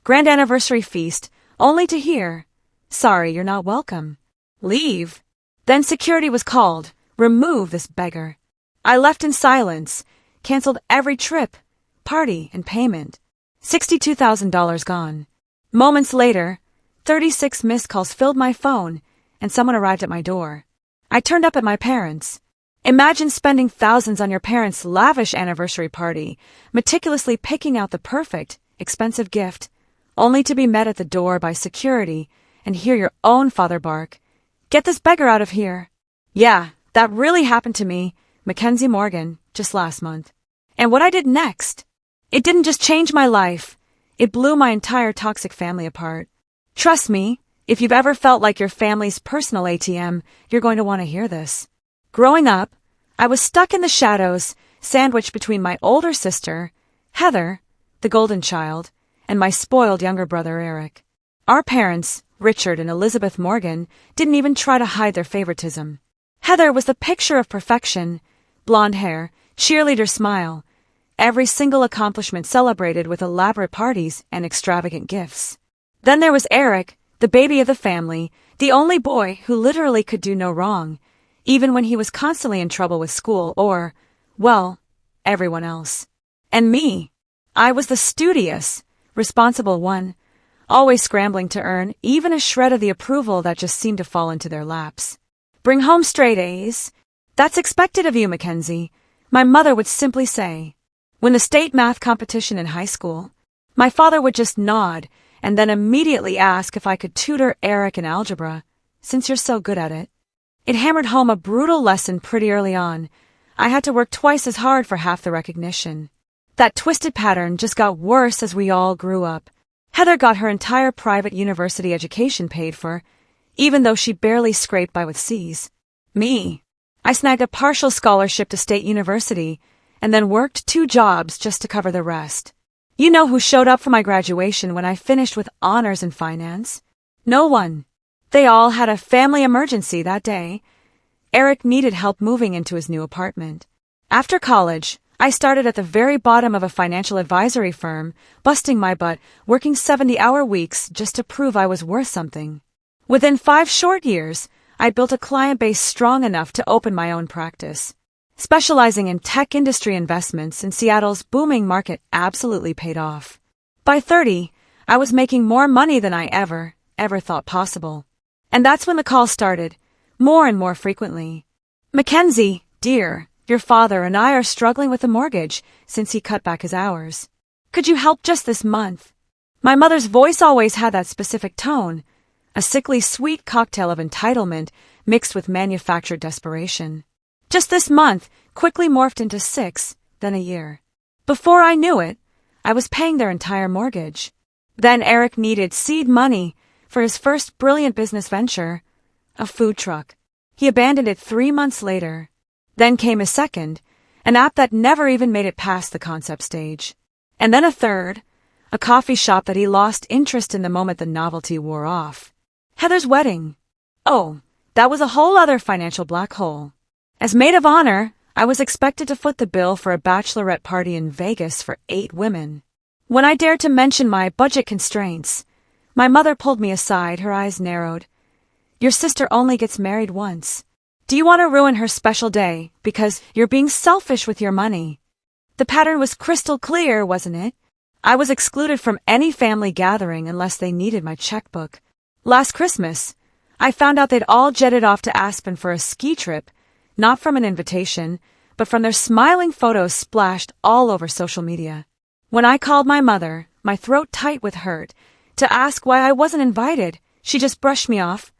grand anniversary feast, only to hear, "Sorry, you're not welcome. Leave." Then security was called. "Remove this beggar." I left in silence, canceled every trip, party, and payment. $62,000 gone. Moments later, 36 missed calls filled my phone, and someone arrived at my door. I turned up at my parents'. Imagine spending thousands on your parents' lavish anniversary party, meticulously picking out the perfect, expensive gift, only to be met at the door by security and hear your own father bark, "Get this beggar out of here." Yeah, that really happened to me, Mackenzie Morgan, just last month. And what I did next? It didn't just change my life. It blew my entire toxic family apart. Trust me, if you've ever felt like your family's personal ATM, you're going to want to hear this. Growing up, I was stuck in the shadows, sandwiched between my older sister, Heather, the golden child, and my spoiled younger brother, Eric. Our parents, Richard and Elizabeth Morgan, didn't even try to hide their favoritism. Heather was the picture of perfection, blonde hair, cheerleader smile, every single accomplishment celebrated with elaborate parties and extravagant gifts. Then there was Eric, the baby of the family, the only boy who literally could do no wrong, even when he was constantly in trouble with school or, well, everyone else. And me. I was the studious, responsible one, always scrambling to earn even a shred of the approval that just seemed to fall into their laps. "Bring home straight A's. That's expected of you, Mackenzie," my mother would simply say. When the state math competition in high school, my father would just nod and then immediately ask if I could tutor Eric in algebra, "Since you're so good at it." It hammered home a brutal lesson pretty early on. I had to work twice as hard for half the recognition. That twisted pattern just got worse as we all grew up. Heather got her entire private university education paid for, even though she barely scraped by with C's. Me. I snagged a partial scholarship to State University and then worked 2 jobs just to cover the rest. You know who showed up for my graduation when I finished with honors in finance? No one. They all had a family emergency that day. Eric needed help moving into his new apartment. After college, I started at the very bottom of a financial advisory firm, busting my butt, working 70-hour weeks just to prove I was worth something. Within 5 short years, I'd built a client base strong enough to open my own practice. Specializing in tech industry investments in Seattle's booming market absolutely paid off. By 30, I was making more money than I ever thought possible. And that's when the calls started, more and more frequently. "Mackenzie, dear, your father and I are struggling with the mortgage since he cut back his hours. Could you help just this month?" My mother's voice always had that specific tone, a sickly sweet cocktail of entitlement mixed with manufactured desperation. Just this month quickly morphed into 6, then a year. Before I knew it, I was paying their entire mortgage. Then Eric needed seed money for his first brilliant business venture, a food truck. He abandoned it 3 months later. Then came a second, an app that never even made it past the concept stage. And then a third, a coffee shop that he lost interest in the moment the novelty wore off. Heather's wedding. Oh, that was a whole other financial black hole. As maid of honor, I was expected to foot the bill for a bachelorette party in Vegas for 8 women. When I dared to mention my budget constraints, my mother pulled me aside, her eyes narrowed. "Your sister only gets married once. Do you want to ruin her special day because you're being selfish with your money?" The pattern was crystal clear, wasn't it? I was excluded from any family gathering unless they needed my checkbook. Last Christmas, I found out they'd all jetted off to Aspen for a ski trip, not from an invitation, but from their smiling photos splashed all over social media. When I called my mother, my throat tight with hurt, to ask why I wasn't invited, she just brushed me off.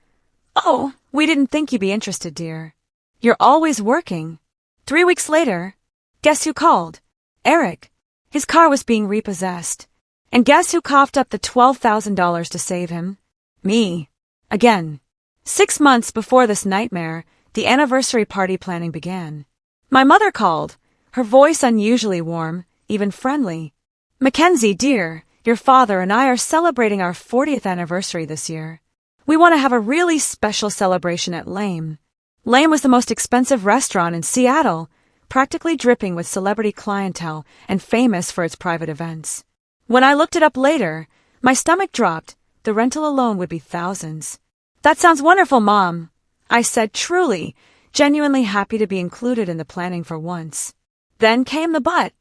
"Oh, we didn't think you'd be interested, dear. You're always working." 3 weeks later, guess who called? Eric. His car was being repossessed. And guess who coughed up the $12,000 to save him? Me. Again. 6 months before this nightmare, the anniversary party planning began. My mother called, her voice unusually warm, even friendly. "Mackenzie, dear, your father and I are celebrating our 40th anniversary this year. We want to have a really special celebration at Lame." Lame was the most expensive restaurant in Seattle, practically dripping with celebrity clientele and famous for its private events. When I looked it up later, My stomach dropped. The rental alone would be thousands. That sounds wonderful, Mom, I said, truly, genuinely happy to be included in the planning for once. Then came the but.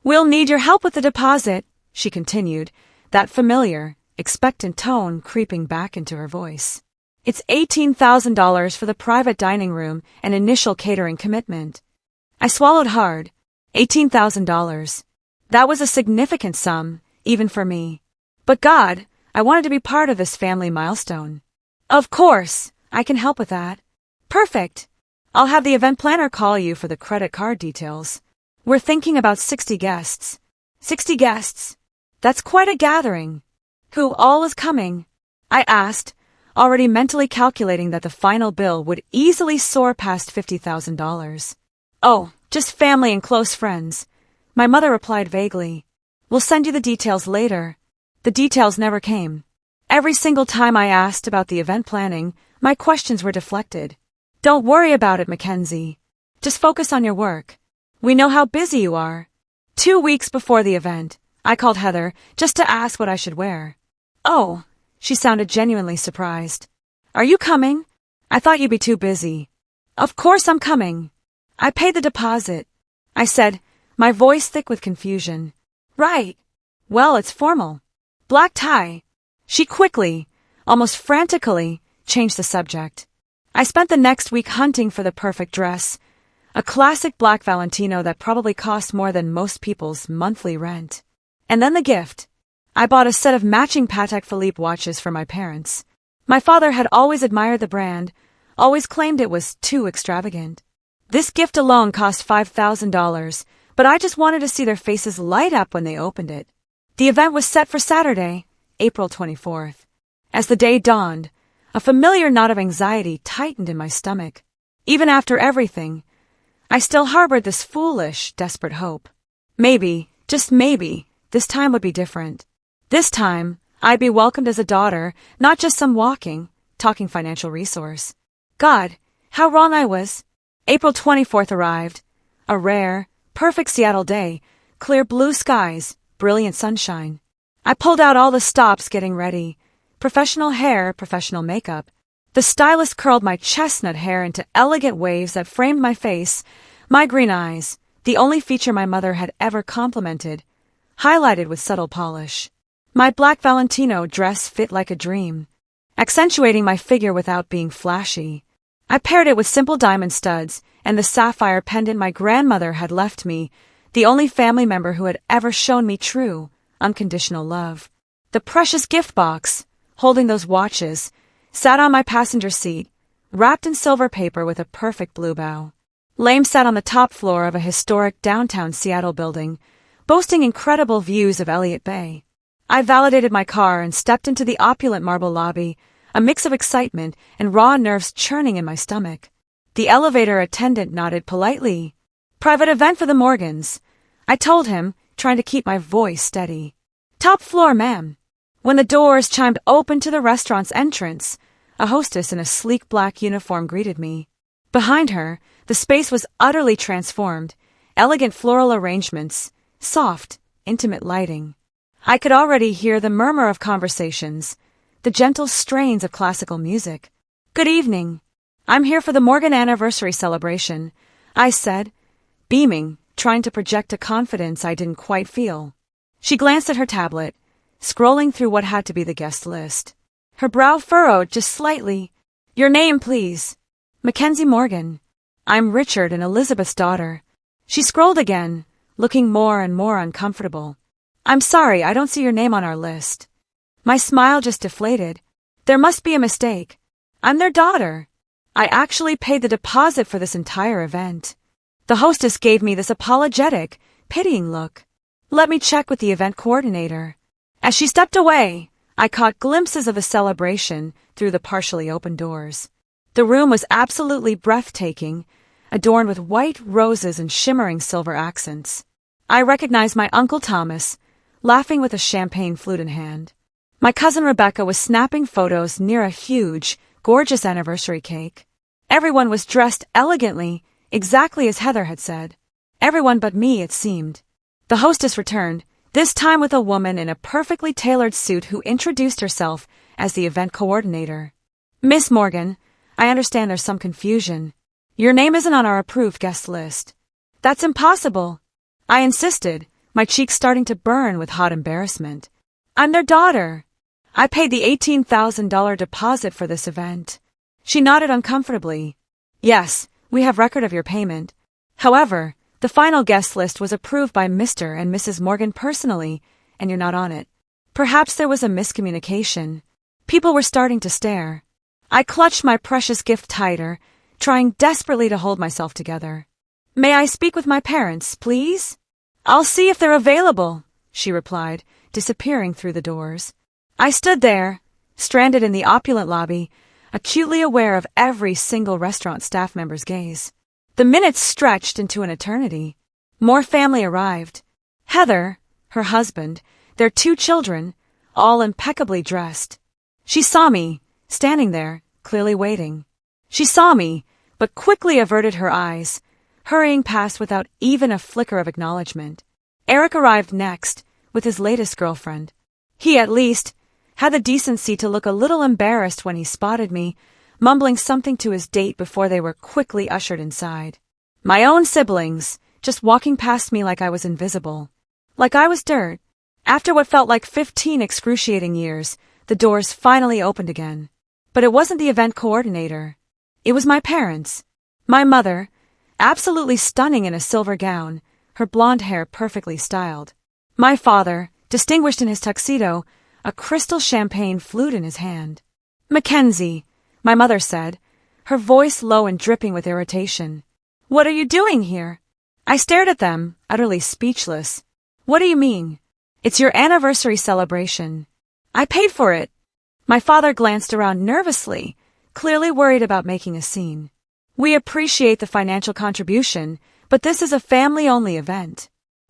We'll need your help with the deposit, she continued, that familiar, expectant tone creeping back into her voice. It's $18,000 for the private dining room and initial catering commitment. I swallowed hard. $18,000. That was a significant sum, even for me. But God, I wanted to be part of this family milestone. Of course, I can help with that. Perfect. I'll have the event planner call you for the credit card details. We're thinking about 60 guests. 60 guests? That's quite a gathering. Who all is coming? I asked, already mentally calculating that the final bill would easily soar past $50,000. Oh, just family and close friends. My mother replied vaguely. We'll send you the details later. The details never came. Every single time I asked about the event planning, my questions were deflected. Don't worry about it, Mackenzie. Just focus on your work. We know how busy you are. 2 weeks before the event, I called Heather just to ask what I should wear. Oh, she sounded genuinely surprised. Are you coming? I thought you'd be too busy. Of course I'm coming. I paid the deposit, I said, my voice thick with confusion. Right. Well, it's formal. Black tie. She quickly, almost frantically, changed the subject. I spent the next week hunting for the perfect dress, a classic black Valentino that probably cost more than most people's monthly rent. And then the gift. I bought a set of matching Patek Philippe watches for my parents. My father had always admired the brand, always claimed it was too extravagant. This gift alone cost $5,000, but I just wanted to see their faces light up when they opened it. The event was set for Saturday, April 24th. As the day dawned, a familiar knot of anxiety tightened in my stomach. Even after everything, I still harbored this foolish, desperate hope. Maybe, just maybe, this time would be different. This time, I'd be welcomed as a daughter, not just some talking financial resource. God, how wrong I was. April 24th arrived. A rare, perfect Seattle day, clear blue skies, brilliant sunshine. I pulled out all the stops getting ready. Professional hair, professional makeup. The stylist curled my chestnut hair into elegant waves that framed my face, my green eyes, the only feature my mother had ever complimented, highlighted with subtle polish. My black Valentino dress fit like a dream, accentuating my figure without being flashy. I paired it with simple diamond studs and the sapphire pendant my grandmother had left me, the only family member who had ever shown me true, unconditional love. The precious gift box, holding those watches, sat on my passenger seat, wrapped in silver paper with a perfect blue bow. Lame sat on the top floor of a historic downtown Seattle building, boasting incredible views of Elliott Bay. I validated my car and stepped into the opulent marble lobby, a mix of excitement and raw nerves churning in my stomach. The elevator attendant nodded politely. Private event for the Morgans, I told him, trying to keep my voice steady. Top floor, ma'am. When the doors chimed open to the restaurant's entrance, a hostess in a sleek black uniform greeted me. Behind her, the space was utterly transformed, elegant floral arrangements, soft, intimate lighting. I could already hear the murmur of conversations, the gentle strains of classical music. Good evening. I'm here for the Morgan anniversary celebration, I said, beaming, trying to project a confidence I didn't quite feel. She glanced at her tablet, scrolling through what had to be the guest list. Her brow furrowed just slightly. Your name, please. Mackenzie Morgan. I'm Richard and Elizabeth's daughter. She scrolled again, looking more and more uncomfortable. I'm sorry, I don't see your name on our list. My smile just deflated. There must be a mistake. I'm their daughter. I actually paid the deposit for this entire event. The hostess gave me this apologetic, pitying look. Let me check with the event coordinator. As she stepped away, I caught glimpses of the celebration through the partially open doors. The room was absolutely breathtaking, adorned with white roses and shimmering silver accents. I recognized my Uncle Thomas, laughing with a champagne flute in hand. My cousin Rebecca was snapping photos near a huge, gorgeous anniversary cake. Everyone was dressed elegantly, exactly as Heather had said. Everyone but me, it seemed. The hostess returned, this time with a woman in a perfectly tailored suit who introduced herself as the event coordinator. Miss Morgan, I understand there's some confusion. Your name isn't on our approved guest list. That's impossible. I insisted, my cheeks starting to burn with hot embarrassment. I'm their daughter. I paid the $18,000 deposit for this event. She nodded uncomfortably. Yes, we have record of your payment. However, the final guest list was approved by Mr. and Mrs. Morgan personally, and you're not on it. Perhaps there was a miscommunication. People were starting to stare. I clutched my precious gift tighter, trying desperately to hold myself together. May I speak with my parents, please? I'll see if they're available, she replied, disappearing through the doors. I stood there, stranded in the opulent lobby, acutely aware of every single restaurant staff member's gaze. The minutes stretched into an eternity. More family arrived. Heather, her husband, their 2 children, all impeccably dressed. She saw me, standing there, clearly waiting. She saw me, but quickly averted her eyes, hurrying past without even a flicker of acknowledgement. Eric arrived next, with his latest girlfriend. He, at least, had the decency to look a little embarrassed when he spotted me, mumbling something to his date before they were quickly ushered inside. My own siblings, just walking past me like I was invisible. Like I was dirt. After what felt like 15 excruciating years, the doors finally opened again. But it wasn't the event coordinator. It was my parents. My mother, absolutely stunning in a silver gown, her blonde hair perfectly styled. My father, distinguished in his tuxedo, a crystal champagne flute in his hand. Mackenzie, my mother said, her voice low and dripping with irritation. What are you doing here? I stared at them, utterly speechless. What do you mean? It's your anniversary celebration. I paid for it. My father glanced around nervously, clearly worried about making a scene. We appreciate the financial contribution, but this is a family-only event.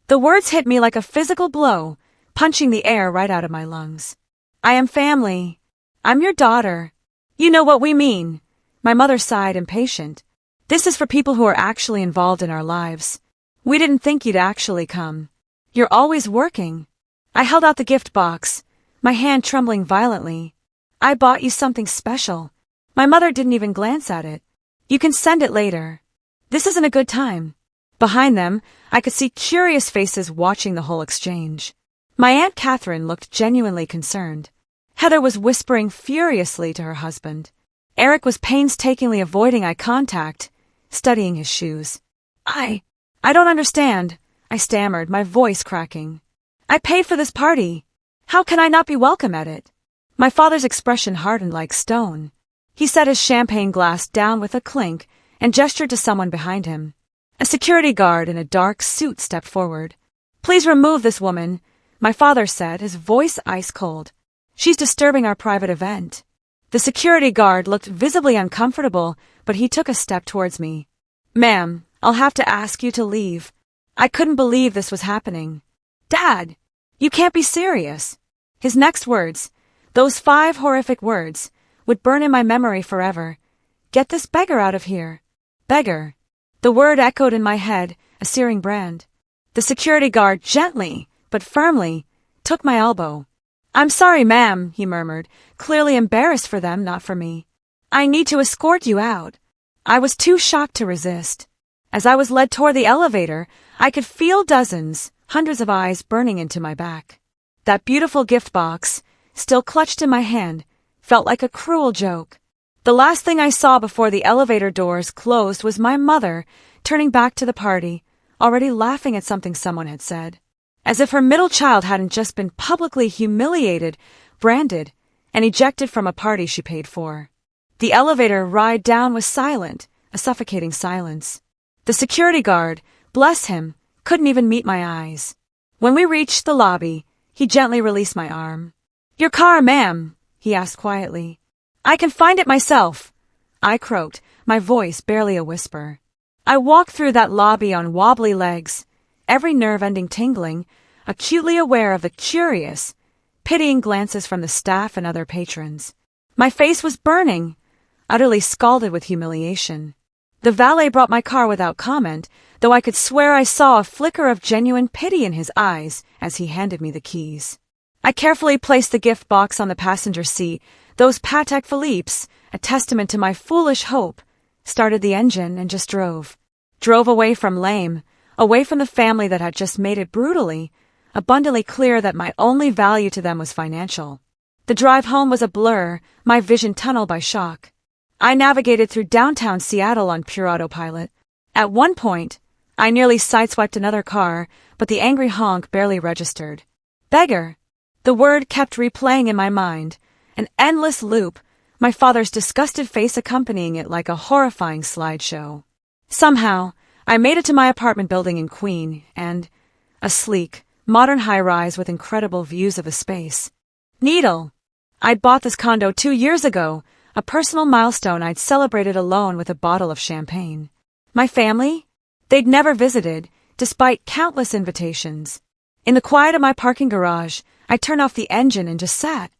The words hit me like a physical blow, punching the air right out of my lungs. I am family. I'm your daughter. You know what we mean. My mother sighed, impatient. This is for people who are actually involved in our lives. We didn't think you'd actually come. You're always working. I held out the gift box, my hand trembling violently. I bought you something special. My mother didn't even glance at it. You can send it later. This isn't a good time. Behind them, I could see curious faces watching the whole exchange. My Aunt Catherine looked genuinely concerned. Heather was whispering furiously to her husband. Eric was painstakingly avoiding eye contact, studying his shoes. I don't understand, I stammered, my voice cracking. I paid for this party. How can I not be welcome at it? My father's expression hardened like stone. He set his champagne glass down with a clink and gestured to someone behind him. A security guard in a dark suit stepped forward. Please remove this woman, my father said, his voice ice cold. She's disturbing our private event. The security guard looked visibly uncomfortable, but he took a step towards me. Ma'am, I'll have to ask you to leave. I couldn't believe this was happening. Dad, you can't be serious. His next words, those 5 horrific words, would burn in my memory forever. Get this beggar out of here. Beggar. The word echoed in my head, a searing brand. The security guard gently, but firmly, took my elbow. I'm sorry, ma'am, he murmured, clearly embarrassed for them, not for me. I need to escort you out. I was too shocked to resist. As I was led toward the elevator, I could feel dozens, hundreds of eyes burning into my back. That beautiful gift box, still clutched in my hand, felt like a cruel joke. The last thing I saw before the elevator doors closed was my mother turning back to the party, already laughing at something someone had said. As if her middle child hadn't just been publicly humiliated, branded, and ejected from a party she paid for. The elevator ride down was silent, a suffocating silence. The security guard, bless him, couldn't even meet my eyes. When we reached the lobby, he gently released my arm. Your car, ma'am, he asked quietly. I can find it myself, I croaked, my voice barely a whisper. I walked through that lobby on wobbly legs, every nerve ending tingling, acutely aware of the curious, pitying glances from the staff and other patrons. My face was burning, utterly scalded with humiliation. The valet brought my car without comment, though I could swear I saw a flicker of genuine pity in his eyes as he handed me the keys. I carefully placed the gift box on the passenger seat, those Patek Philippe's, a testament to my foolish hope, started the engine and just drove. Drove away from Lame, away from the family that had just made it brutally, abundantly clear that my only value to them was financial. The drive home was a blur, my vision tunneled by shock. I navigated through downtown Seattle on pure autopilot. At one point, I nearly sideswiped another car, but the angry honk barely registered. Beggar. The word kept replaying in my mind, an endless loop, my father's disgusted face accompanying it like a horrifying slideshow. Somehow, I made it to my apartment building in Queen, and a sleek, modern high-rise with incredible views of the space. Needle. I'd bought this condo 2 years ago, a personal milestone I'd celebrated alone with a bottle of champagne. My family? They'd never visited, despite countless invitations. In the quiet of my parking garage, I turned off the engine and just sat.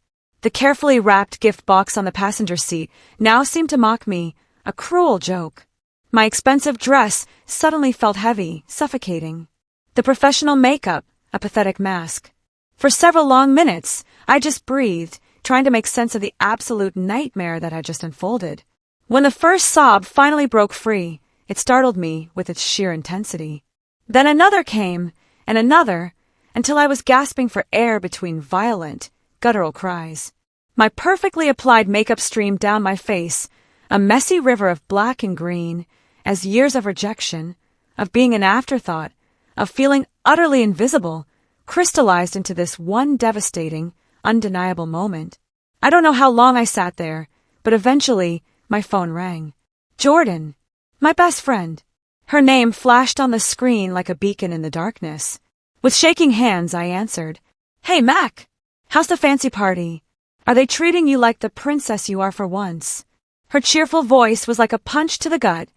The carefully wrapped gift box on the passenger seat now seemed to mock me, a cruel joke. My expensive dress suddenly felt heavy, suffocating. The professional makeup, a pathetic mask. For several long minutes, I just breathed, trying to make sense of the absolute nightmare that had just unfolded. When the first sob finally broke free, it startled me with its sheer intensity. Then another came, and another, until I was gasping for air between violent, guttural cries. My perfectly applied makeup streamed down my face, a messy river of black and green, as years of rejection, of being an afterthought, of feeling utterly invisible, crystallized into this one devastating, undeniable moment. I don't know how long I sat there, but eventually my phone rang. Jordan, my best friend. Her name flashed on the screen like a beacon in the darkness. With shaking hands, I answered. Hey, Mac. How's the fancy party? Are they treating you like the princess you are for once? Her cheerful voice was like a punch to the gut,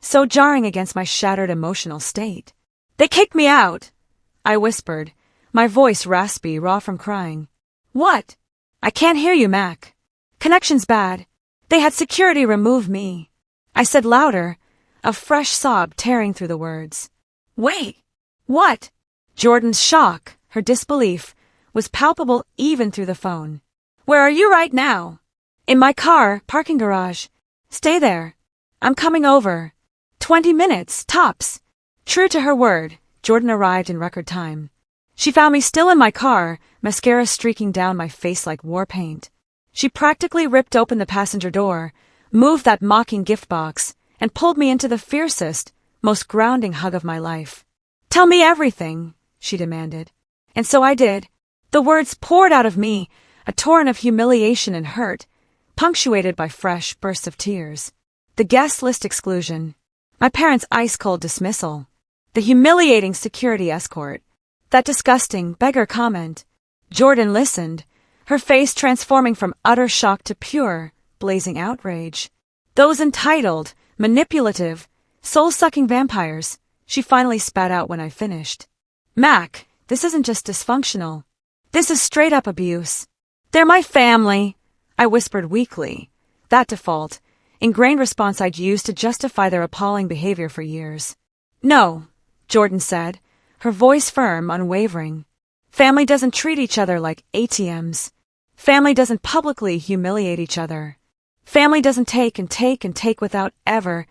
so jarring against my shattered emotional state. They kicked me out, I whispered, my voice raspy, raw from crying. What? I can't hear you, Mac. Connection's bad. They had security remove me. I said louder, a fresh sob tearing through the words. Wait. What? Jordan's shock, her disbelief, was palpable even through the phone. Where are you right now? In my car, parking garage. Stay there. I'm coming over. 20 minutes, tops. True to her word, Jordan arrived in record time. She found me still in my car, mascara streaking down my face like war paint. She practically ripped open the passenger door, moved that mocking gift box, and pulled me into the fiercest, most grounding hug of my life. Tell me everything, she demanded. And so I did. The words poured out of me, a torrent of humiliation and hurt, punctuated by fresh bursts of tears. The guest list exclusion, my parents' ice-cold dismissal, the humiliating security escort, that disgusting beggar comment. Jordan listened, her face transforming from utter shock to pure, blazing outrage. Those entitled, manipulative, soul-sucking vampires, she finally spat out when I finished. Mac, this isn't just dysfunctional. This is straight-up abuse. They're my family, I whispered weakly, that default, ingrained response I'd used to justify their appalling behavior for years. No, Jordan said, her voice firm, unwavering. Family doesn't treat each other like ATMs. Family doesn't publicly humiliate each other. Family doesn't take and take and take without ever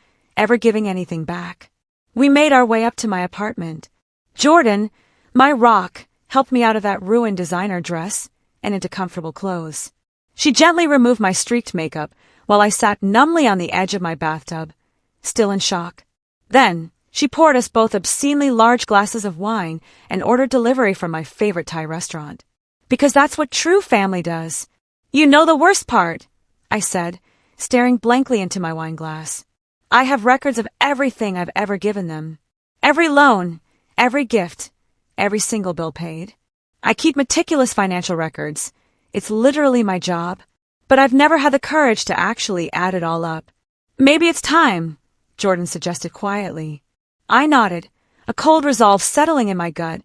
giving anything back. We made our way up to my apartment. Jordan, my rock, helped me out of that ruined designer dress and into comfortable clothes. She gently removed my streaked makeup while I sat numbly on the edge of my bathtub, still in shock. Then, she poured us both obscenely large glasses of wine and ordered delivery from my favorite Thai restaurant. Because that's what true family does. You know the worst part, I said, staring blankly into my wine glass. I have records of everything I've ever given them. Every loan, every gift, every single bill paid. I keep meticulous financial records. It's literally my job. But I've never had the courage to actually add it all up. Maybe it's time, Jordan suggested quietly. I nodded, a cold resolve settling in my gut,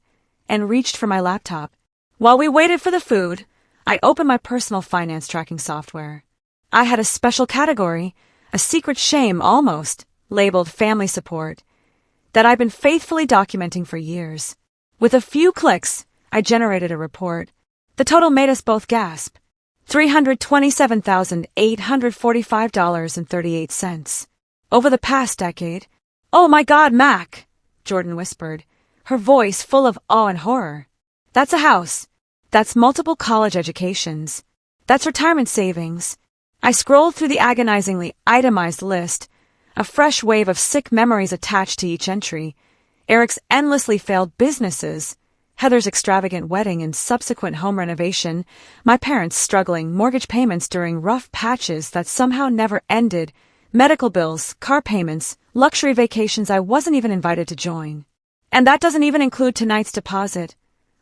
and reached for my laptop. While we waited for the food, I opened my personal finance tracking software. I had a special category, a secret shame almost, labeled family support, that I'd been faithfully documenting for years. With a few clicks, I generated a report. The total made us both gasp. $327,845.38. Over the past decade. "Oh my God, Mac," Jordan whispered, her voice full of awe and horror. "That's a house. That's multiple college educations. That's retirement savings." I scrolled through the agonizingly itemized list, a fresh wave of sick memories attached to each entry. Eric's endlessly failed businesses, Heather's extravagant wedding and subsequent home renovation, my parents' struggling mortgage payments during rough patches that somehow never ended, medical bills, car payments, luxury vacations I wasn't even invited to join. "And that doesn't even include tonight's deposit,"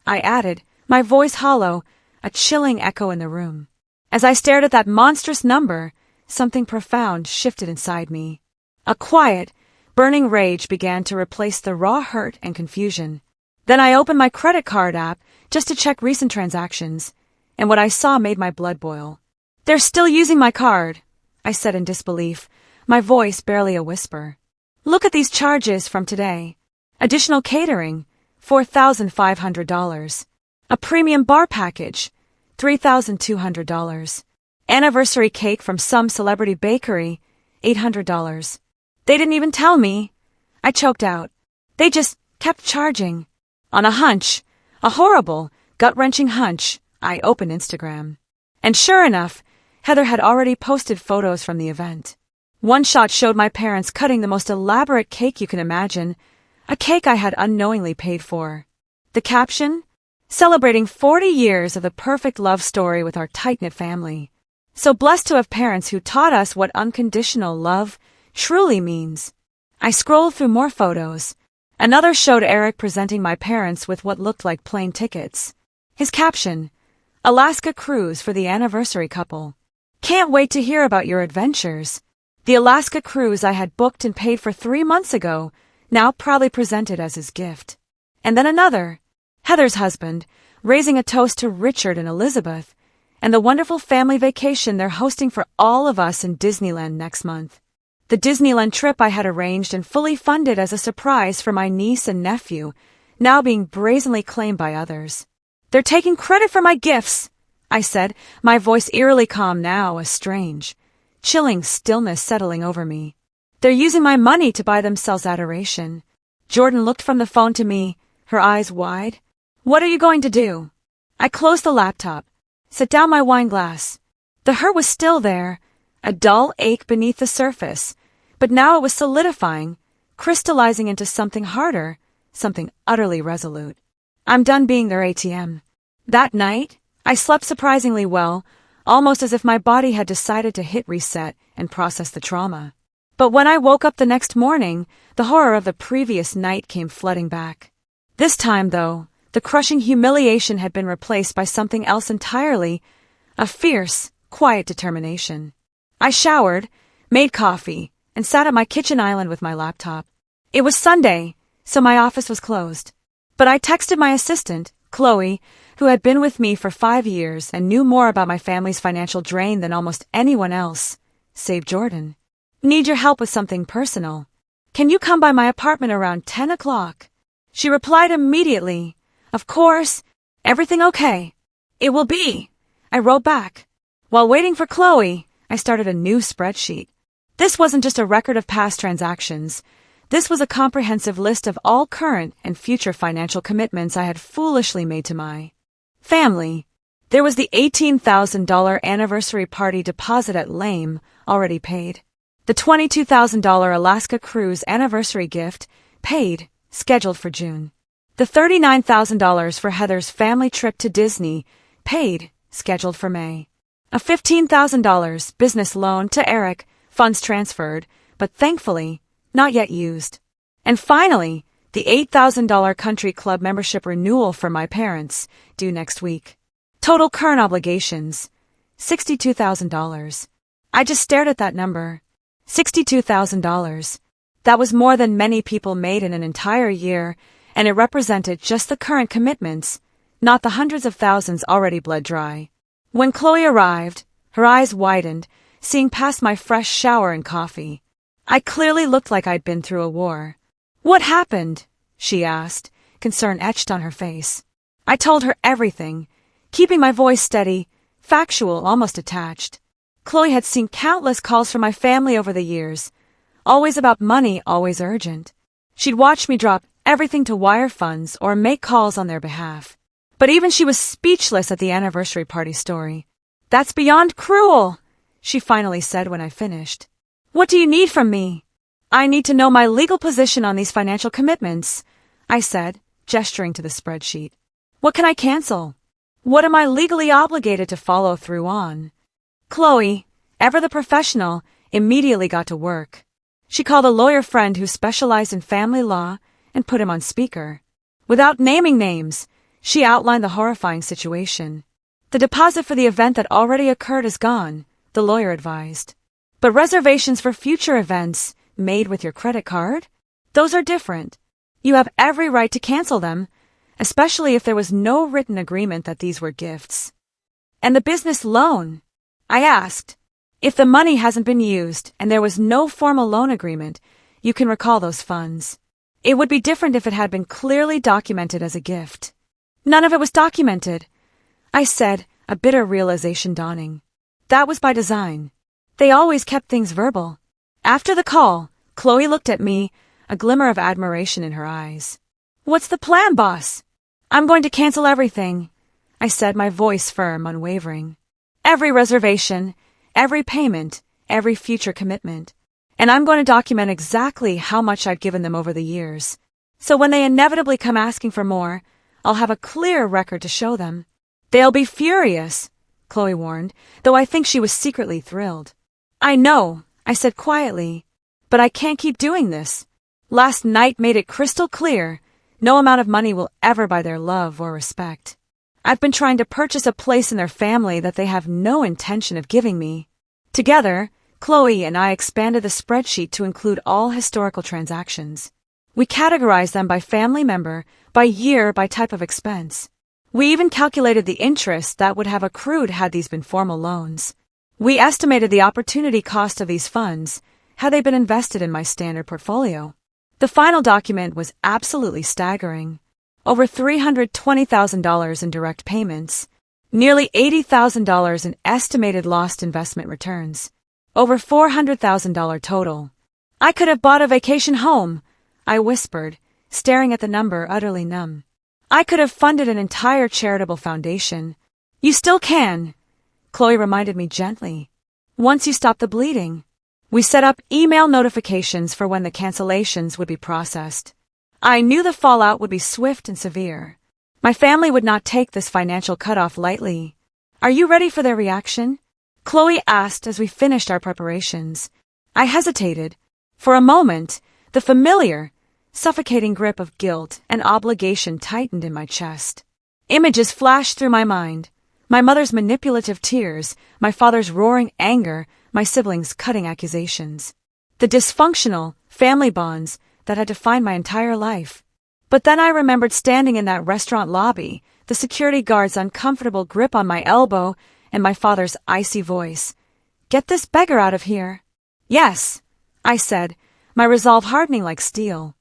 I added, my voice hollow, a chilling echo in the room. As I stared at that monstrous number, something profound shifted inside me. A quiet, burning rage began to replace the raw hurt and confusion. Then I opened my credit card app just to check recent transactions, and what I saw made my blood boil. "They're still using my card," I said in disbelief, my voice barely a whisper. "Look at these charges from today. Additional catering, $4,500. A premium bar package, $3,200. Anniversary cake from some celebrity bakery, $800. They didn't even tell me," I choked out. "They just kept charging." On a hunch, a horrible, gut-wrenching hunch, I opened Instagram. And sure enough, Heather had already posted photos from the event. One shot showed my parents cutting the most elaborate cake you can imagine, a cake I had unknowingly paid for. The caption? "Celebrating 40 years of the perfect love story with our tight-knit family. So blessed to have parents who taught us what unconditional love truly means." I scrolled through more photos. Another showed Eric presenting my parents with what looked like plane tickets. His caption, "Alaska cruise for the anniversary couple. Can't wait to hear about your adventures." The Alaska cruise I had booked and paid for 3 months ago, now proudly presented as his gift. And then another, Heather's husband, raising a toast to Richard and Elizabeth, and the wonderful family vacation they're hosting for all of us in Disneyland next month. The Disneyland trip I had arranged and fully funded as a surprise for my niece and nephew, now being brazenly claimed by others. "They're taking credit for my gifts," I said, my voice eerily calm now, a strange, chilling stillness settling over me. "They're using my money to buy themselves adoration." Jordan looked from the phone to me, her eyes wide. "What are you going to do?" I closed the laptop, set down my wine glass. The hurt was still there, a dull ache beneath the surface, but now it was solidifying, crystallizing into something harder, something utterly resolute. "I'm done being their ATM." That night, I slept surprisingly well, almost as if my body had decided to hit reset and process the trauma. But when I woke up the next morning, the horror of the previous night came flooding back. This time, though, the crushing humiliation had been replaced by something else entirely, a fierce, quiet determination. I showered, made coffee, and sat at my kitchen island with my laptop. It was Sunday, so my office was closed. But I texted my assistant, Chloe, who had been with me for 5 years and knew more about my family's financial drain than almost anyone else, save Jordan. "Need your help with something personal. Can you come by my apartment around 10 o'clock? She replied immediately, "Of course. Everything okay?" "It will be," I wrote back. While waiting for Chloe, I started a new spreadsheet. This wasn't just a record of past transactions. This was a comprehensive list of all current and future financial commitments I had foolishly made to my family. There was the $18,000 anniversary party deposit at Lame, already paid. The $22,000 Alaska cruise anniversary gift, paid, scheduled for June. The $39,000 for Heather's family trip to Disney, paid, scheduled for May. A $15,000 business loan to Eric, funds transferred, but thankfully, not yet used. And finally, the $8,000 country club membership renewal for my parents, due next week. Total current obligations, $62,000. I just stared at that number. $62,000. That was more than many people made in an entire year, and it represented just the current commitments, not the hundreds of thousands already bled dry. When Chloe arrived, her eyes widened, seeing past my fresh shower and coffee. I clearly looked like I'd been through a war. "What happened?" she asked, concern etched on her face. I told her everything, keeping my voice steady, factual, almost attached. Chloe had seen countless calls from my family over the years, always about money, always urgent. She'd watched me drop everything to wire funds or make calls on their behalf. But even she was speechless at the anniversary party story. "That's beyond cruel," she finally said when I finished. "What do you need from me?" "I need to know my legal position on these financial commitments," I said, gesturing to the spreadsheet. "What can I cancel? What am I legally obligated to follow through on?" Chloe, ever the professional, immediately got to work. She called a lawyer friend who specialized in family law and put him on speaker. Without naming names, she outlined the horrifying situation. "The deposit for the event that already occurred is gone," the lawyer advised. "But reservations for future events made with your credit card? Those are different. You have every right to cancel them, especially if there was no written agreement that these were gifts." "And the business loan?" I asked. "If the money hasn't been used and there was no formal loan agreement, you can recall those funds. It would be different if it had been clearly documented as a gift." "None of it was documented," I said, a bitter realization dawning. "That was by design. They always kept things verbal." After the call, Chloe looked at me, a glimmer of admiration in her eyes. "What's the plan, boss?" "I'm going to cancel everything," I said, my voice firm, unwavering. "Every reservation, every payment, every future commitment. And I'm going to document exactly how much I've given them over the years. So when they inevitably come asking for more, I'll have a clear record to show them." "They'll be furious," Chloe warned, though I think she was secretly thrilled. "I know," I said quietly, "but I can't keep doing this. Last night made it crystal clear. No amount of money will ever buy their love or respect. I've been trying to purchase a place in their family that they have no intention of giving me." Together, Chloe and I expanded the spreadsheet to include all historical transactions. We categorized them by family member, by year, by type of expense. We even calculated the interest that would have accrued had these been formal loans. We estimated the opportunity cost of these funds had they been invested in my standard portfolio. The final document was absolutely staggering. Over $320,000 in direct payments, nearly $80,000 in estimated lost investment returns, over $400,000 total. "I could have bought a vacation home," I whispered, staring at the number, utterly numb. "I could have funded an entire charitable foundation." "You still can," Chloe reminded me gently. "Once you stop the bleeding." We set up email notifications for when the cancellations would be processed. I knew the fallout would be swift and severe. My family would not take this financial cutoff lightly. "Are you ready for their reaction?" Chloe asked as we finished our preparations. I hesitated. For a moment, the familiar, suffocating grip of guilt and obligation tightened in my chest. Images flashed through my mind. My mother's manipulative tears, my father's roaring anger, my siblings' cutting accusations. The dysfunctional family bonds that had defined my entire life. But then I remembered standing in that restaurant lobby, the security guard's uncomfortable grip on my elbow, and my father's icy voice. "Get this beggar out of here." "Yes," I said, my resolve hardening like steel.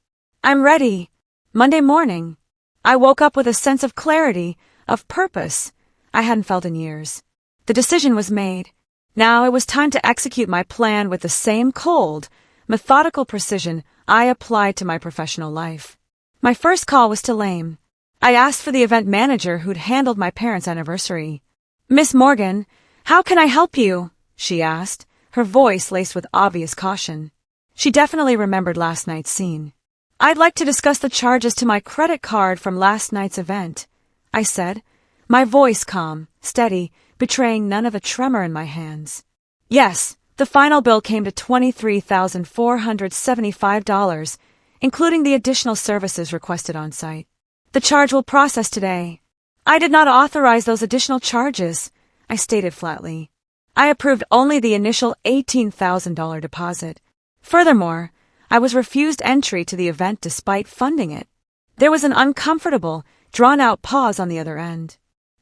"I'm ready." Monday morning, I woke up with a sense of clarity, of purpose I hadn't felt in years. The decision was made. Now it was time to execute my plan with the same cold, methodical precision I applied to my professional life. My first call was to Lame. I asked for the event manager who'd handled my parents' anniversary. "Miss Morgan, how can I help you?" she asked, her voice laced with obvious caution. She definitely remembered last night's scene. "I'd like to discuss the charges to my credit card from last night's event," I said, my voice calm, steady, betraying none of a tremor in my hands. Yes, the final bill came to $23,475, including the additional services requested on site. "The charge will process today." "I did not authorize those additional charges," I stated flatly. "I approved only the initial $18,000 deposit. Furthermore, I was refused entry to the event despite funding it." There was an uncomfortable, drawn-out pause on the other end.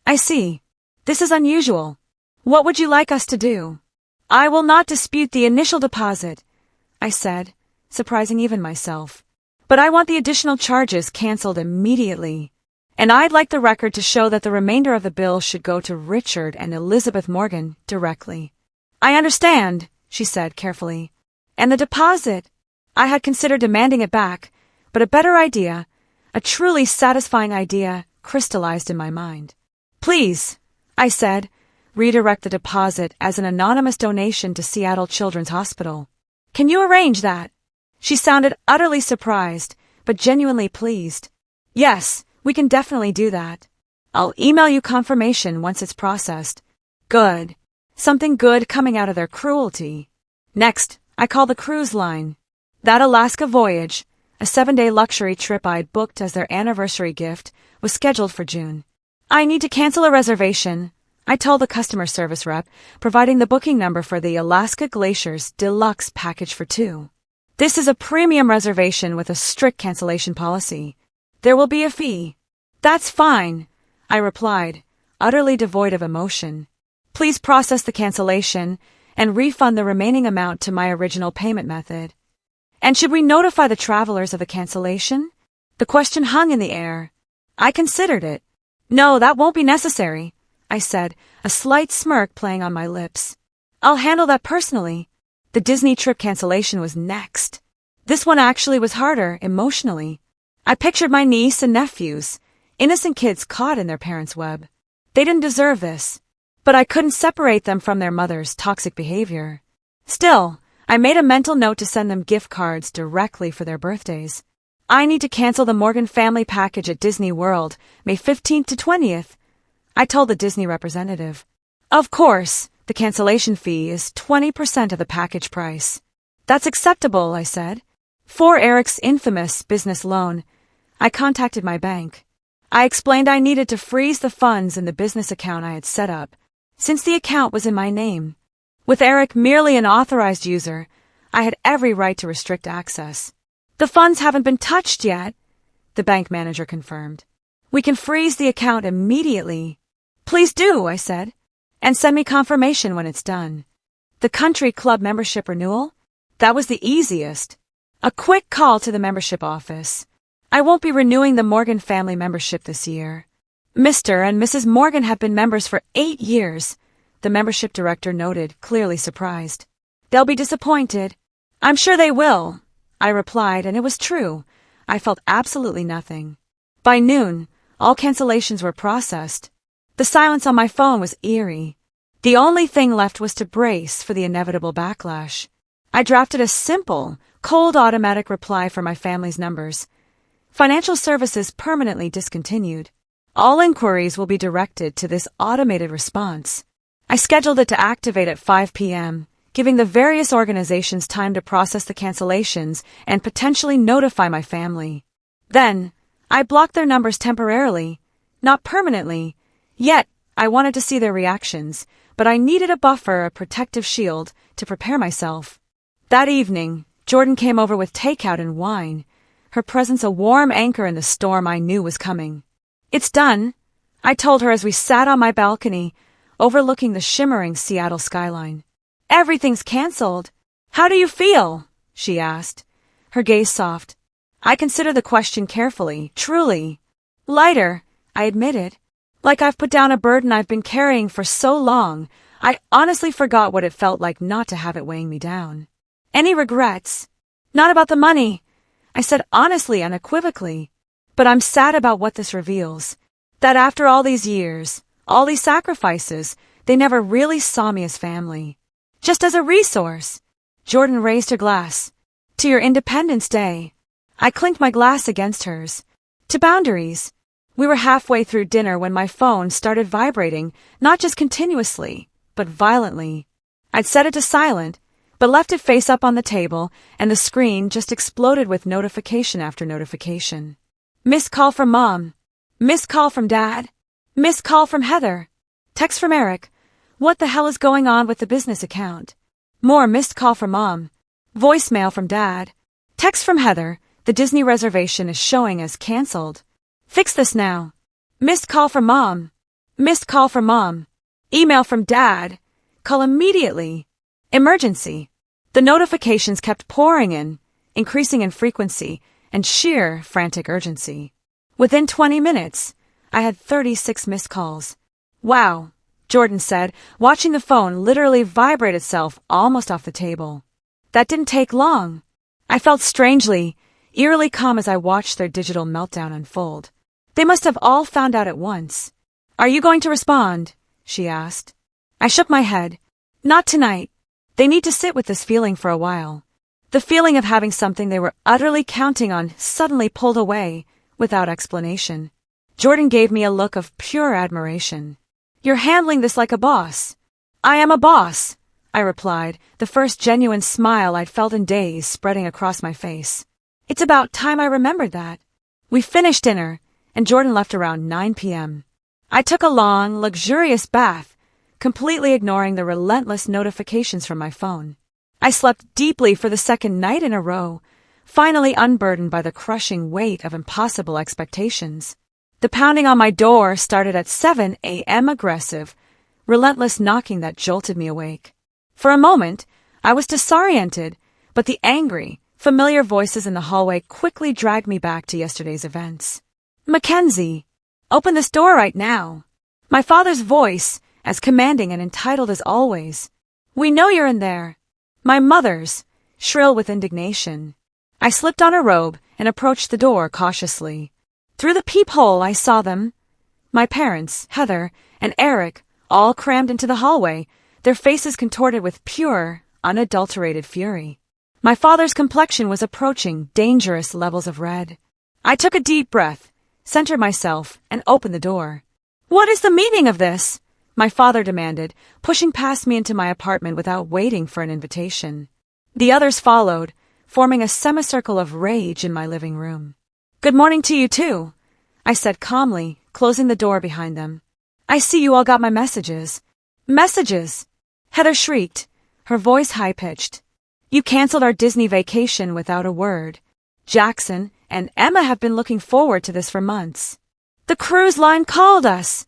"I see. This is unusual. What would you like us to do?" "I will not dispute the initial deposit," I said, surprising even myself. But I want the additional charges canceled immediately. And I'd like the record to show that the remainder of the bill should go to Richard and Elizabeth Morgan directly. I understand, she said carefully. And the deposit? I had considered demanding it back, but a better idea, a truly satisfying idea, crystallized in my mind. Please, I said, redirect the deposit as an anonymous donation to Seattle Children's Hospital. Can you arrange that? She sounded utterly surprised, but genuinely pleased. Yes, we can definitely do that. I'll email you confirmation once it's processed. Good. Something good coming out of their cruelty. Next, I called the cruise line. That Alaska voyage, a 7-day luxury trip I'd booked as their anniversary gift, was scheduled for June. I need to cancel a reservation, I told the customer service rep, providing the booking number for the Alaska Glaciers Deluxe package for 2. This is a premium reservation with a strict cancellation policy. There will be a fee. That's fine, I replied, utterly devoid of emotion. Please process the cancellation and refund the remaining amount to my original payment method. And should we notify the travelers of the cancellation? The question hung in the air. I considered it. No, that won't be necessary, I said, a slight smirk playing on my lips. I'll handle that personally. The Disney trip cancellation was next. This one actually was harder, emotionally. I pictured my niece and nephews, innocent kids caught in their parents' web. They didn't deserve this, but I couldn't separate them from their mother's toxic behavior. Still, I made a mental note to send them gift cards directly for their birthdays. I need to cancel the Morgan family package at Disney World, May 15th to 20th, I told the Disney representative. Of course, the cancellation fee is 20% of the package price. That's acceptable, I said. For Eric's infamous business loan, I contacted my bank. I explained I needed to freeze the funds in the business account I had set up, since the account was in my name. With Eric merely an authorized user, I had every right to restrict access. The funds haven't been touched yet, the bank manager confirmed. We can freeze the account immediately. Please do, I said, and send me confirmation when it's done. The country club membership renewal? That was the easiest. A quick call to the membership office. I won't be renewing the Morgan family membership this year. Mr. and Mrs. Morgan have been members for 8 years, the membership director noted, clearly surprised. They'll be disappointed. I'm sure they will, I replied, and it was true. I felt absolutely nothing. By noon, all cancellations were processed. The silence on my phone was eerie. The only thing left was to brace for the inevitable backlash. I drafted a simple, cold automatic reply for my family's numbers. Financial services permanently discontinued. All inquiries will be directed to this automated response. I scheduled it to activate at 5 p.m., giving the various organizations time to process the cancellations and potentially notify my family. Then, I blocked their numbers temporarily, not permanently. Yet, I wanted to see their reactions, but I needed a buffer, a protective shield, to prepare myself. That evening, Jordan came over with takeout and wine, her presence a warm anchor in the storm I knew was coming. It's done, I told her as we sat on my balcony, overlooking the shimmering Seattle skyline. Everything's canceled. How do you feel? She asked, her gaze soft. I considered the question carefully, truly. Lighter, I admitted. Like I've put down a burden I've been carrying for so long, I honestly forgot what it felt like not to have it weighing me down. Any regrets? Not about the money, I said honestly, unequivocally. But I'm sad about what this reveals. That after all these years, all these sacrifices, they never really saw me as family. Just as a resource. Jordan raised her glass. To your Independence Day. I clinked my glass against hers. To boundaries. We were halfway through dinner when my phone started vibrating, not just continuously, but violently. I'd set it to silent, but left it face up on the table, and the screen just exploded with notification after notification. Missed call from Mom. Missed call from Dad. Missed call from Heather. Text from Eric. What the hell is going on with the business account? More missed call from Mom. Voicemail from Dad. Text from Heather. The Disney reservation is showing as canceled. Fix this now. Missed call from Mom. Missed call from Mom. Email from Dad. Call immediately. Emergency. The notifications kept pouring in, increasing in frequency and sheer frantic urgency. Within 20 minutes, I had 36 missed calls. Wow, Jordan said, watching the phone literally vibrate itself almost off the table. That didn't take long. I felt strangely, eerily calm as I watched their digital meltdown unfold. They must have all found out at once. Are you going to respond? She asked. I shook my head. Not tonight. They need to sit with this feeling for a while. The feeling of having something they were utterly counting on suddenly pulled away, without explanation. Jordan gave me a look of pure admiration. You're handling this like a boss. I am a boss, I replied, the first genuine smile I'd felt in days spreading across my face. It's about time I remembered that. We finished dinner, and Jordan left around 9 p.m. I took a long, luxurious bath, completely ignoring the relentless notifications from my phone. I slept deeply for the second night in a row, finally unburdened by the crushing weight of impossible expectations. The pounding on my door started at 7 a.m. aggressive, relentless knocking that jolted me awake. For a moment, I was disoriented, but the angry, familiar voices in the hallway quickly dragged me back to yesterday's events. Mackenzie, open this door right now. My father's voice, as commanding and entitled as always. We know you're in there. My mother's, shrill with indignation. I slipped on a robe and approached the door cautiously. Through the peephole I saw them. My parents, Heather, and Eric, all crammed into the hallway, their faces contorted with pure, unadulterated fury. My father's complexion was approaching dangerous levels of red. I took a deep breath, centered myself, and opened the door. What is the meaning of this? My father demanded, pushing past me into my apartment without waiting for an invitation. The others followed, forming a semicircle of rage in my living room. Good morning to you too, I said calmly, closing the door behind them. I see you all got my messages. Messages! Heather shrieked, her voice high-pitched. You canceled our Disney vacation without a word. Jackson and Emma have been looking forward to this for months. The cruise line called us,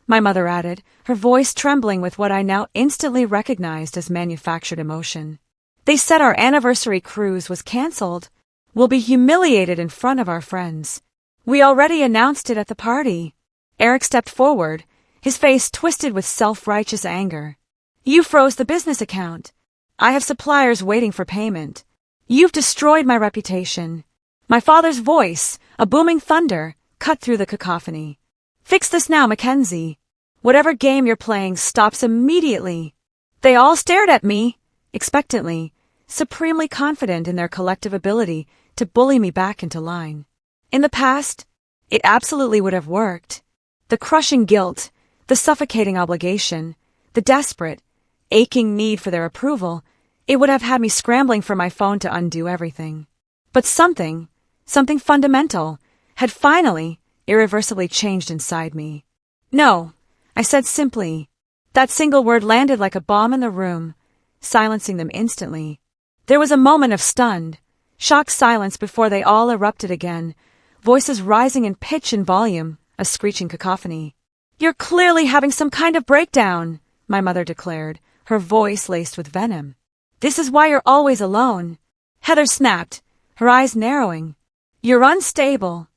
my mother added, her voice trembling with what I now instantly recognized as manufactured emotion. They said our anniversary cruise was canceled. We'll be humiliated in front of our friends. We already announced it at the party. Eric stepped forward, his face twisted with self-righteous anger. You froze the business account. I have suppliers waiting for payment. You've destroyed my reputation. My father's voice, a booming thunder, cut through the cacophony. Fix this now, Mackenzie. Whatever game you're playing stops immediately. They all stared at me, expectantly, supremely confident in their collective ability to bully me back into line. In the past, it absolutely would have worked. The crushing guilt, the suffocating obligation, the desperate, aching need for their approval, it would have had me scrambling for my phone to undo everything. But something fundamental, had finally, irreversibly changed inside me. No, I said simply. That single word landed like a bomb in the room, silencing them instantly. There was a moment of stunned, shocked silence before they all erupted again, voices rising in pitch and volume, a screeching cacophony. You're clearly having some kind of breakdown, my mother declared, her voice laced with venom. This is why you're always alone. Heather snapped, her eyes narrowing. You're unstable.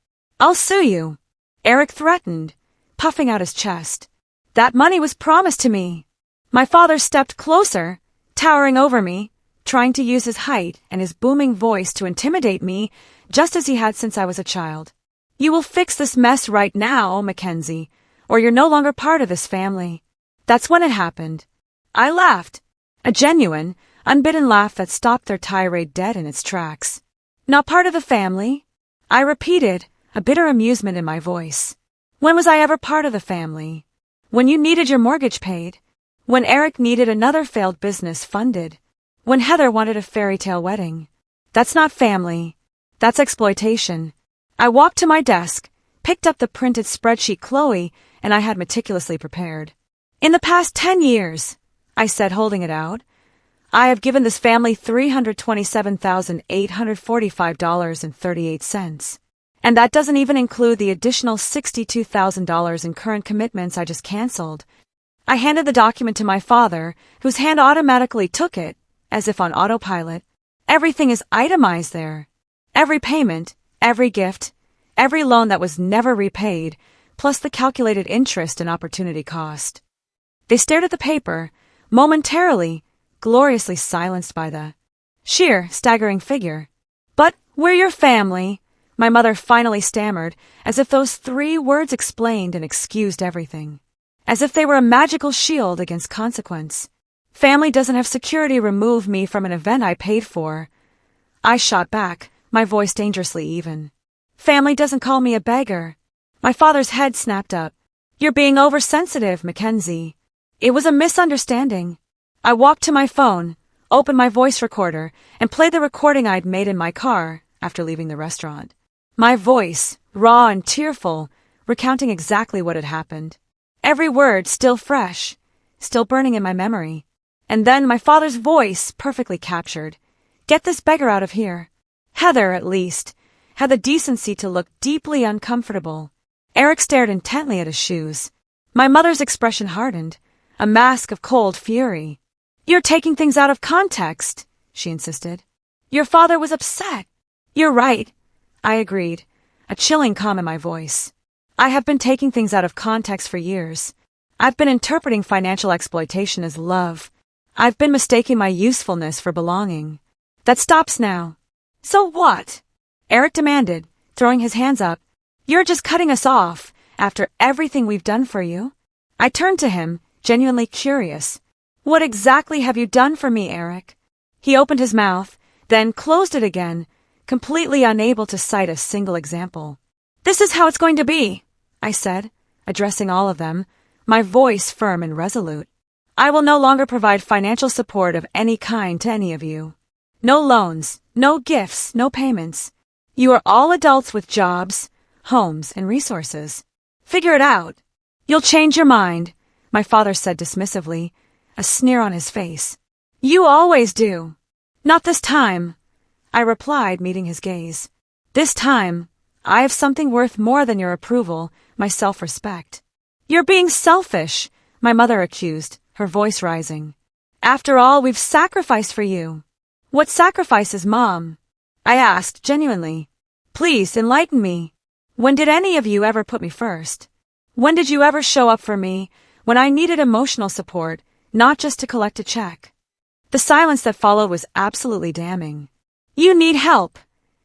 I'll sue you, Eric threatened, puffing out his chest. That money was promised to me. My father stepped closer, towering over me, trying to use his height and his booming voice to intimidate me, just as he had since I was a child. You will fix this mess right now, Mackenzie, or you're no longer part of this family. That's when it happened. I laughed, a genuine, unbidden laugh that stopped their tirade dead in its tracks. Not part of the family? I repeated, a bitter amusement in my voice. When was I ever part of the family? When you needed your mortgage paid? When Eric needed another failed business funded? When Heather wanted a fairy tale wedding? That's not family. That's exploitation. I walked to my desk, picked up the printed spreadsheet Chloe and I had meticulously prepared. In the past 10 years, I said, holding it out, I have given this family $327,845.38. And that doesn't even include the additional $62,000 in current commitments I just canceled. I handed the document to my father, whose hand automatically took it, as if on autopilot. Everything is itemized there. Every payment, every gift, every loan that was never repaid, plus the calculated interest and opportunity cost. They stared at the paper, momentarily, gloriously silenced by the sheer, staggering figure. "But we're your family," my mother finally stammered, as if those 3 words explained and excused everything. As if they were a magical shield against consequence. "Family doesn't have security remove me from an event I paid for." I shot back, my voice dangerously even. "Family doesn't call me a beggar." My father's head snapped up. "You're being oversensitive, Mackenzie. It was a misunderstanding." I walked to my phone, opened my voice recorder, and played the recording I'd made in my car after leaving the restaurant. My voice, raw and tearful, recounting exactly what had happened. Every word still fresh, still burning in my memory. And then my father's voice, perfectly captured. "Get this beggar out of here." Heather, at least, had the decency to look deeply uncomfortable. Eric stared intently at his shoes. My mother's expression hardened, a mask of cold fury. "You're taking things out of context," she insisted. "Your father was upset." "You're right," I agreed, a chilling calm in my voice. "I have been taking things out of context for years. I've been interpreting financial exploitation as love. I've been mistaking my usefulness for belonging. That stops now." "So what?" Eric demanded, throwing his hands up. "You're just cutting us off after everything we've done for you?" I turned to him, genuinely curious. "What exactly have you done for me, Eric?" He opened his mouth, then closed it again, completely unable to cite a single example. "This is how it's going to be," I said, addressing all of them, my voice firm and resolute. "I will no longer provide financial support of any kind to any of you. No loans, no gifts, no payments. You are all adults with jobs, homes, and resources. Figure it out. You'll change your mind," my father said dismissively, a sneer on his face. "You always do." "Not this time," I replied, meeting his gaze. "This time, I have something worth more than your approval, my self-respect." "You're being selfish," my mother accused, her voice rising. "After all we've sacrificed for you." "What sacrifices, Mom?" I asked genuinely. "Please enlighten me. When did any of you ever put me first? When did you ever show up for me when I needed emotional support, not just to collect a check?" The silence that followed was absolutely damning. "You need help,"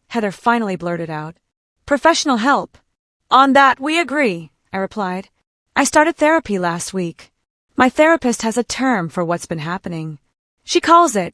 Heather finally blurted out. "Professional help." "On that we agree," I replied. "I started therapy last week. My therapist has a term for what's been happening. She calls it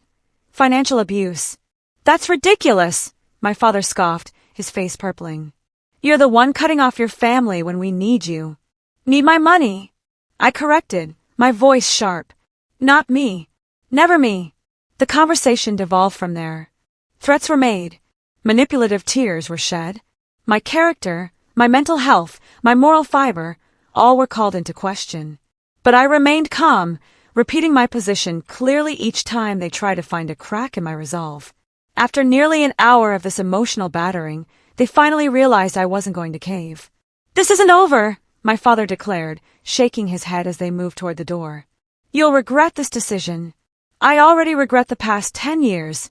financial abuse." "That's ridiculous," my father scoffed, his face purpling. "You're the one cutting off your family when we need you." "Need my money," I corrected, my voice sharp. "Not me. Never me." The conversation devolved from there. Threats were made. Manipulative tears were shed. My character, my mental health, my moral fiber, all were called into question. But I remained calm, repeating my position clearly each time they tried to find a crack in my resolve. After nearly an hour of this emotional battering, they finally realized I wasn't going to cave. "This isn't over," my father declared, shaking his head as they moved toward the door. "You'll regret this decision." "I already regret the past 10 years,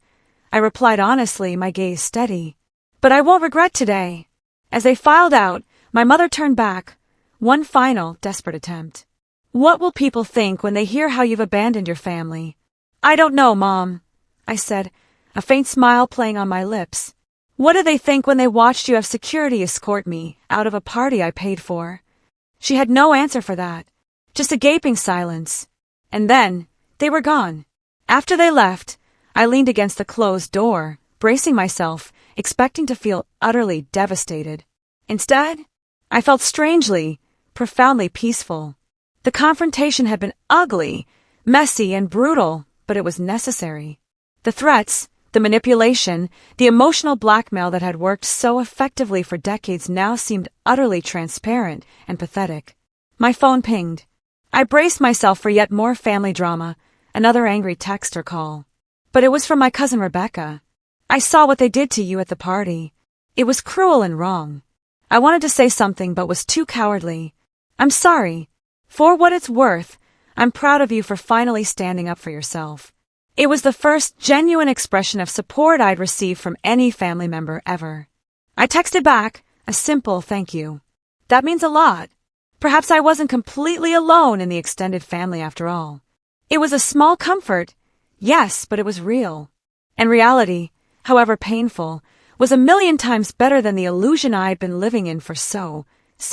I replied honestly, my gaze steady. "But I won't regret today." As they filed out, my mother turned back, one final, desperate attempt. "What will people think when they hear how you've abandoned your family?" "I don't know, Mom," I said, a faint smile playing on my lips. "What do they think when they watched you have security escort me out of a party I paid for?" She had no answer for that, just a gaping silence. And then, they were gone. After they left, I leaned against the closed door, bracing myself, expecting to feel utterly devastated. Instead, I felt strangely, profoundly peaceful. The confrontation had been ugly, messy, and brutal, but it was necessary. The threats, the manipulation, the emotional blackmail that had worked so effectively for decades now seemed utterly transparent and pathetic. My phone pinged. I braced myself for yet more family drama, another angry text or call. But it was from my cousin Rebecca. "I saw what they did to you at the party. It was cruel and wrong." I wanted to say something but was too cowardly. "I'm sorry. For what it's worth, I'm proud of you for finally standing up for yourself. It was the first genuine expression of support I'd received from any family member ever. I texted back a simple thank you. That means a lot. Perhaps I wasn't completely alone in the extended family after all. It was a small comfort, yes, but it was real. And reality, however painful, was a million times better than the illusion I had been living in for so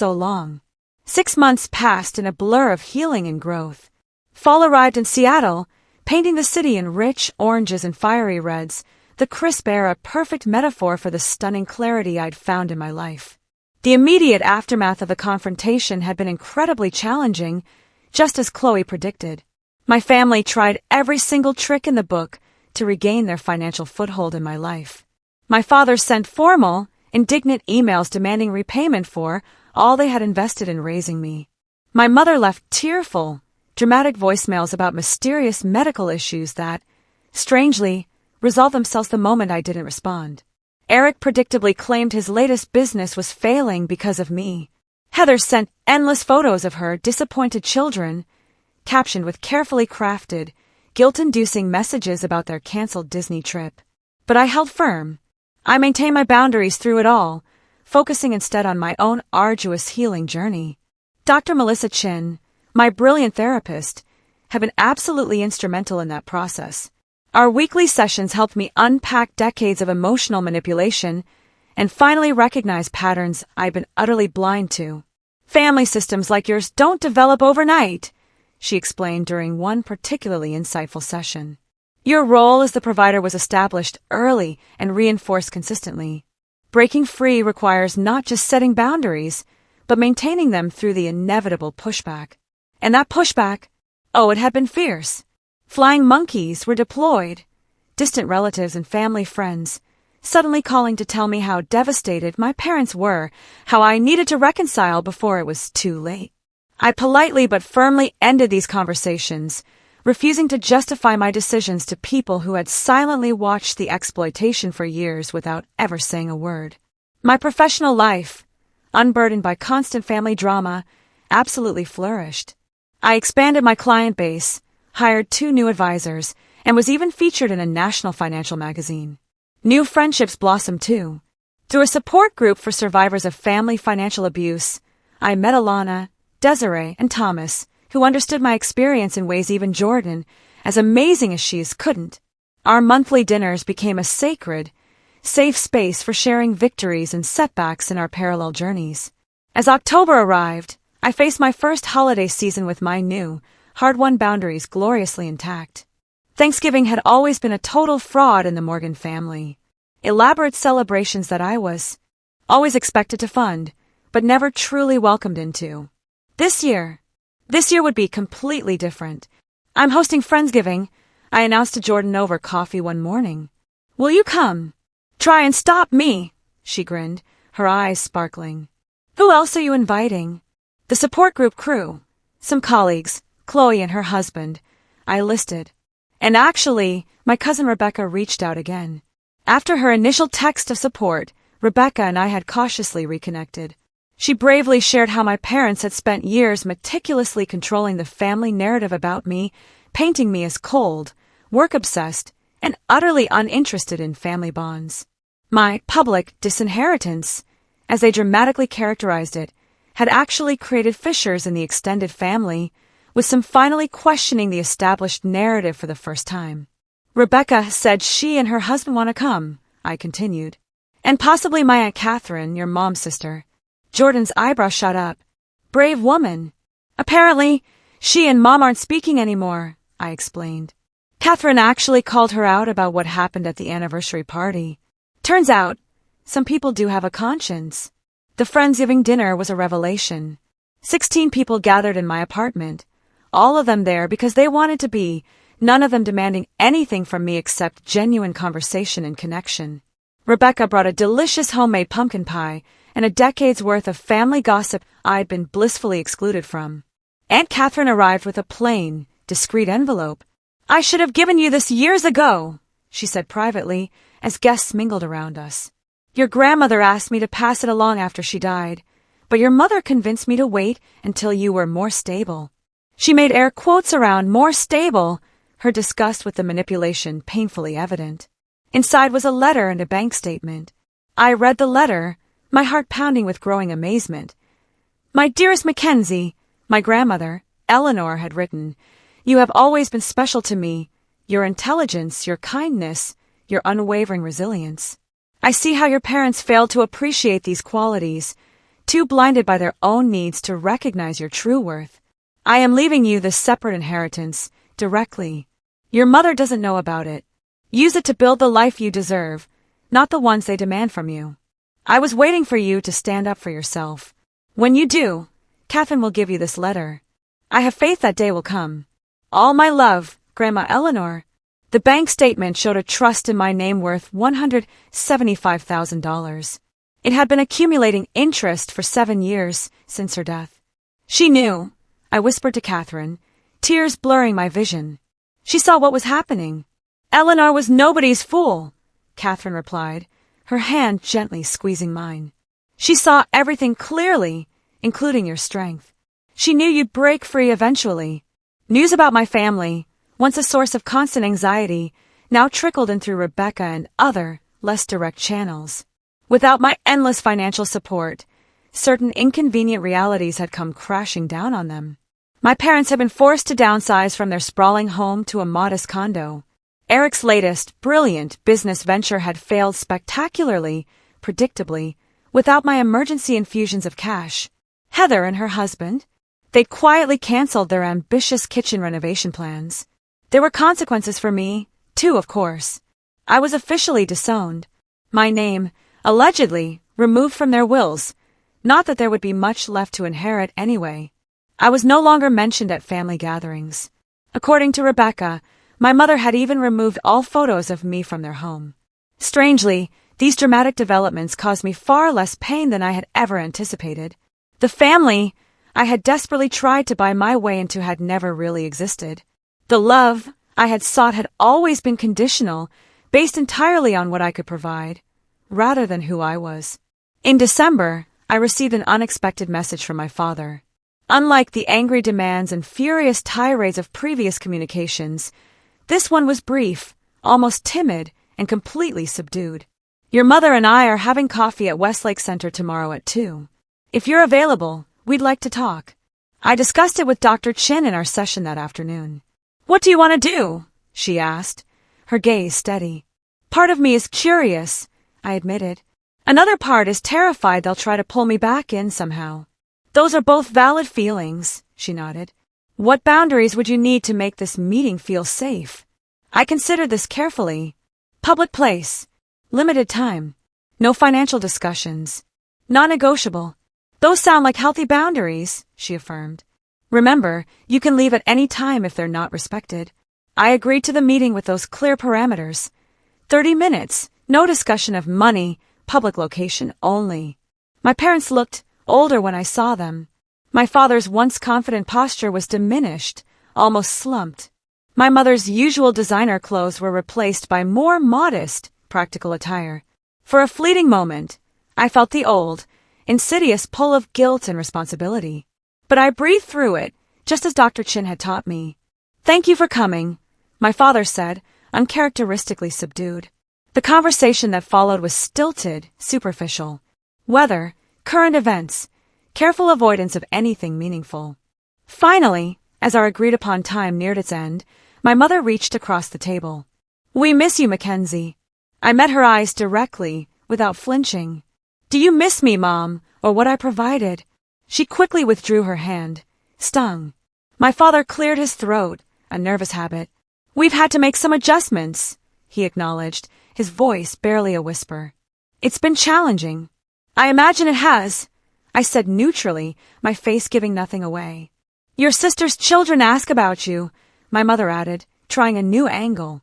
long. 6 months passed in a blur of healing and growth. Fall arrived in Seattle, painting the city in rich oranges and fiery reds, the crisp air a perfect metaphor for the stunning clarity I'd found in my life. The immediate aftermath of the confrontation had been incredibly challenging, just as Chloe predicted. My family tried every single trick in the book to regain their financial foothold in my life. My father sent formal, indignant emails demanding repayment for all they had invested in raising me. My mother left tearful, dramatic voicemails about mysterious medical issues that, strangely, resolved themselves the moment I didn't respond. Eric predictably claimed his latest business was failing because of me. Heather sent endless photos of her disappointed children, captioned with carefully crafted, guilt-inducing messages about their canceled Disney trip. But I held firm. I maintained my boundaries through it all, focusing instead on my own arduous healing journey. Dr. Melissa Chin, my brilliant therapist, had been absolutely instrumental in that process. Our weekly sessions helped me unpack decades of emotional manipulation and finally recognize patterns I'd been utterly blind to. Family systems like yours don't develop overnight, she explained during one particularly insightful session. Your role as the provider was established early and reinforced consistently. Breaking free requires not just setting boundaries, but maintaining them through the inevitable pushback. And that pushback, it had been fierce. Flying monkeys were deployed, distant relatives and family friends, suddenly calling to tell me how devastated my parents were, how I needed to reconcile before it was too late. I politely but firmly ended these conversations, refusing to justify my decisions to people who had silently watched the exploitation for years without ever saying a word. My professional life, unburdened by constant family drama, absolutely flourished. I expanded my client base, hired 2 new advisors, and was even featured in a national financial magazine. New friendships blossomed too. Through a support group for survivors of family financial abuse, I met Alana, Desiree, and Thomas, who understood my experience in ways even Jordan, as amazing as she is, couldn't. Our monthly dinners became a sacred, safe space for sharing victories and setbacks in our parallel journeys. As October arrived, I faced my first holiday season with my new, hard-won boundaries gloriously intact. Thanksgiving had always been a total fraud in the Morgan family. Elaborate celebrations that I was always expected to fund, but never truly welcomed into. This year would be completely different. I'm hosting Friendsgiving, I announced to Jordan over coffee one morning. Will you come? Try and stop me, she grinned, her eyes sparkling. Who else are you inviting? The support group crew, some colleagues, Chloe and her husband, I listed. And actually, my cousin Rebecca reached out again. After her initial text of support, Rebecca and I had cautiously reconnected. She bravely shared how my parents had spent years meticulously controlling the family narrative about me, painting me as cold, work-obsessed, and utterly uninterested in family bonds. My public disinheritance, as they dramatically characterized it, had actually created fissures in the extended family, with some finally questioning the established narrative for the first time. Rebecca said she and her husband want to come, I continued. And possibly my Aunt Catherine, your mom's sister. Jordan's eyebrow shot up. Brave woman. Apparently, she and Mom aren't speaking anymore, I explained. Catherine actually called her out about what happened at the anniversary party. Turns out, some people do have a conscience. The Friendsgiving dinner was a revelation. 16 people gathered in my apartment, all of them there because they wanted to be, none of them demanding anything from me except genuine conversation and connection. Rebecca brought a delicious homemade pumpkin pie and a decade's worth of family gossip I'd been blissfully excluded from. Aunt Catherine arrived with a plain, discreet envelope. I should have given you this years ago, she said privately, as guests mingled around us. Your grandmother asked me to pass it along after she died, but your mother convinced me to wait until you were more stable. She made air quotes around more stable, her disgust with the manipulation painfully evident. Inside was a letter and a bank statement. I read the letter, my heart pounding with growing amazement. "My dearest Mackenzie," my grandmother, Eleanor, had written, "you have always been special to me. Your intelligence, your kindness, your unwavering resilience. I see how your parents failed to appreciate these qualities, too blinded by their own needs to recognize your true worth. I am leaving you this separate inheritance, directly. Your mother doesn't know about it. Use it to build the life you deserve, not the ones they demand from you. I was waiting for you to stand up for yourself. When you do, Catherine will give you this letter. I have faith that day will come. All my love, Grandma Eleanor." The bank statement showed a trust in my name worth $175,000. It had been accumulating interest for 7 years since her death. "She knew," I whispered to Catherine, tears blurring my vision. She saw what was happening. "Eleanor was nobody's fool," Catherine replied, her hand gently squeezing mine. "She saw everything clearly, including your strength. She knew you'd break free eventually. News about my family, once a source of constant anxiety, now trickled in through Rebecca and other, less direct channels. Without my endless financial support, certain inconvenient realities had come crashing down on them. My parents had been forced to downsize from their sprawling home to a modest condo. Eric's latest, brilliant business venture had failed spectacularly, predictably, without my emergency infusions of cash. Heather and her husband, they'd quietly canceled their ambitious kitchen renovation plans. There were consequences for me, too, of course. I was officially disowned. My name, allegedly, removed from their wills. Not that there would be much left to inherit anyway. I was no longer mentioned at family gatherings. According to Rebecca, my mother had even removed all photos of me from their home. Strangely, these dramatic developments caused me far less pain than I had ever anticipated. The family I had desperately tried to buy my way into had never really existed. The love I had sought had always been conditional, based entirely on what I could provide, rather than who I was. In December, I received an unexpected message from my father. Unlike the angry demands and furious tirades of previous communications, this one was brief, almost timid, and completely subdued. "Your mother and I are having coffee at Westlake Center tomorrow at 2. If you're available, we'd like to talk." I discussed it with Dr. Chin in our session that afternoon. "What do you want to do?" she asked, her gaze steady. "Part of me is curious," I admitted. "Another part is terrified they'll try to pull me back in somehow." "Those are both valid feelings," she nodded. "What boundaries would you need to make this meeting feel safe?" I considered this carefully. Public place. Limited time. No financial discussions. Non-negotiable. "Those sound like healthy boundaries," she affirmed. "Remember, you can leave at any time if they're not respected." I agreed to the meeting with those clear parameters. 30 minutes, no discussion of money, public location only. My parents looked older when I saw them. My father's once confident posture was diminished, almost slumped. My mother's usual designer clothes were replaced by more modest, practical attire. For a fleeting moment, I felt the old, insidious pull of guilt and responsibility. But I breathed through it, just as Dr. Chin had taught me. "Thank you for coming," my father said, uncharacteristically subdued. The conversation that followed was stilted, superficial. Weather, current events, careful avoidance of anything meaningful. Finally, as our agreed-upon time neared its end, my mother reached across the table. "We miss you, Mackenzie." I met her eyes directly, without flinching. "Do you miss me, Mom, or what I provided?" She quickly withdrew her hand, stung. My father cleared his throat, a nervous habit. "We've had to make some adjustments," he acknowledged, his voice barely a whisper. "It's been challenging." "I imagine it has," I said neutrally, my face giving nothing away. "Your sister's children ask about you," my mother added, trying a new angle.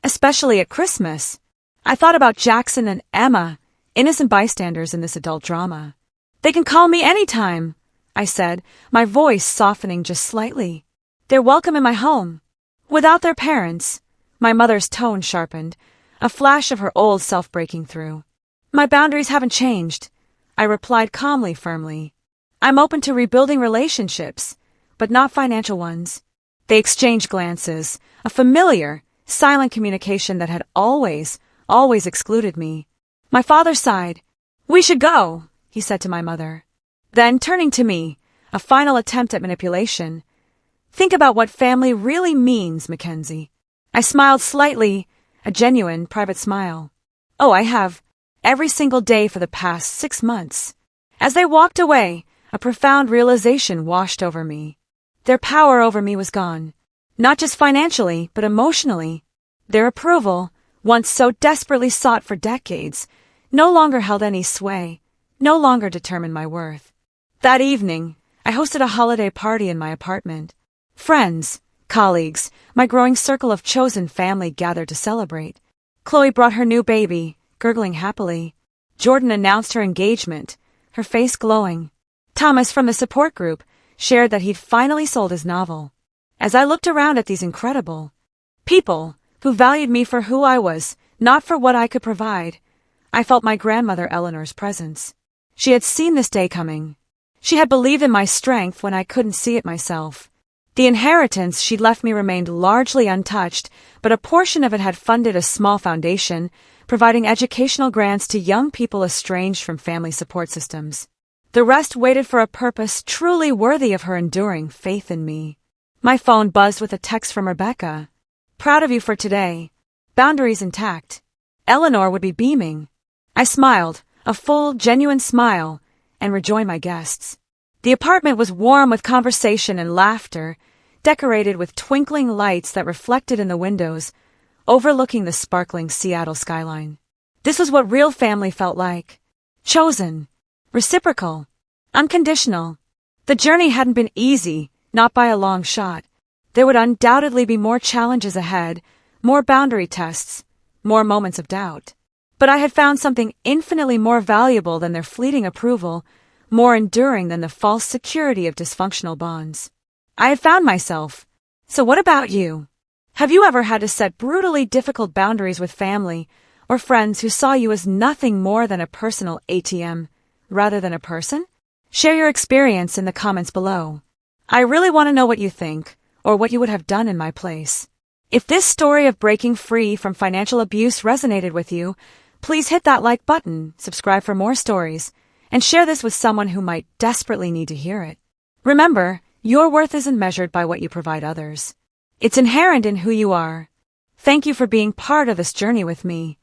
"Especially at Christmas." I thought about Jackson and Emma, innocent bystanders in this adult drama. "They can call me anytime," I said, my voice softening just slightly. "They're welcome in my home." Without their parents, my mother's tone sharpened, a flash of her old self breaking through. "My boundaries haven't changed," I replied calmly, firmly. "I'm open to rebuilding relationships, but not financial ones." They exchanged glances, a familiar, silent communication that had always excluded me. My father sighed. "We should go," he said to my mother. Then, turning to me, a final attempt at manipulation. "Think about what family really means, Mackenzie." I smiled slightly, a genuine, private smile. "Oh, I have. Every single day for the past 6 months." As they walked away, a profound realization washed over me. Their power over me was gone. Not just financially, but emotionally. Their approval, once so desperately sought for decades, no longer held any sway, no longer determined my worth. That evening, I hosted a holiday party in my apartment. Friends, colleagues, my growing circle of chosen family gathered to celebrate. Chloe brought her new baby, gurgling happily. Jordan announced her engagement, her face glowing. Thomas from the support group shared that he'd finally sold his novel. As I looked around at these incredible people who valued me for who I was, not for what I could provide, I felt my grandmother Eleanor's presence. She had seen this day coming. She had believed in my strength when I couldn't see it myself. The inheritance she'd left me remained largely untouched, but a portion of it had funded a small foundation, providing educational grants to young people estranged from family support systems. The rest waited for a purpose truly worthy of her enduring faith in me. My phone buzzed with a text from Rebecca. "Proud of you for today. Boundaries intact." Eleanor would be beaming. I smiled, a full, genuine smile, and rejoined my guests. The apartment was warm with conversation and laughter, decorated with twinkling lights that reflected in the windows, overlooking the sparkling Seattle skyline. This was what real family felt like. Chosen, reciprocal, unconditional. The journey hadn't been easy, not by a long shot. There would undoubtedly be more challenges ahead, more boundary tests, more moments of doubt. But I had found something infinitely more valuable than their fleeting approval, more enduring than the false security of dysfunctional bonds. I had found myself. So what about you? Have you ever had to set brutally difficult boundaries with family or friends who saw you as nothing more than a personal ATM rather than a person? Share your experience in the comments below. I really want to know what you think, or what you would have done in my place. If this story of breaking free from financial abuse resonated with you, please hit that like button, subscribe for more stories, and share this with someone who might desperately need to hear it. Remember, your worth isn't measured by what you provide others. It's inherent in who you are. Thank you for being part of this journey with me.